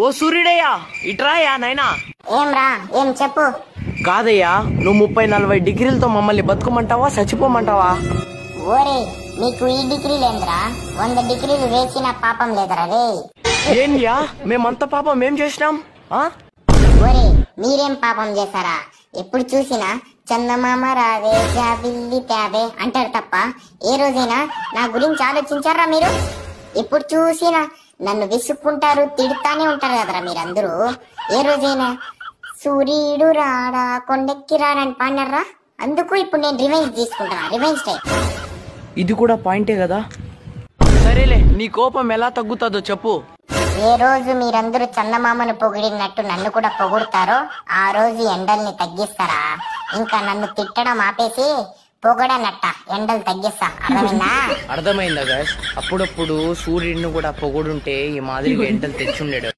ఓ సూర్యుడయ్యా ఇట్రాయా నైనా. ఏం రా, ఏం చెప్పు. కాదయ్యా, నువ్వు 30-40 డిగ్రీలతో మమ్మల్ని బతుకమంటావా చచ్చిపోమంటావా? ఓరే, నీకు ఈ డిగ్రీలేంద్రా? 100 డిగ్రీలు వేసిన పాపం లేదరా రే. ఏంయ్యా, మేమంత పాపం ఏం చేసినాం? ఓరే, మీరేం పాపం చేశారా? ఎప్పుడు చూసినా చందమామ రావే జాబిల్లి తేవే అంటారు తప్ప ఏ రోజైనా నా గురించి ఆలోచించారా మీరు? ఎప్పుడు చూసినా నన్ను విసుక్కుంటారు, తిడుతానే ఉంటారు కదరా మీరందరూ. ఏ రోజైనా సూర్యుడు రాడా కొండెక్కి రాడని పాడినారా? అందుకు ఇప్పుడు నేను రివెంజ్ తీసుకుంటున్నా, రివెంజ్ టైం. ఇది కూడా పాయింటే కదా. సరేలే, నీ కోపం ఎలా తగ్గుతుందో చెప్పు. ఏ రోజు మీరందరూ చందమామను పొగిడినట్టు నన్ను కూడా పొగుడుతారో ఆ రోజు ఎండల్ని తగ్గిస్తారా? ఇంకా నన్ను తిట్టడం ఆపేసి పొగడనట్ట ఎండలు తగ్గిస్తా, అర్థమైందా? అర్థమైందా గాయస్? అప్పుడప్పుడు సూర్యుడిని కూడా పొగుడుంటే ఈ మాదిరిగా ఎండలు తెచ్చుండేడు.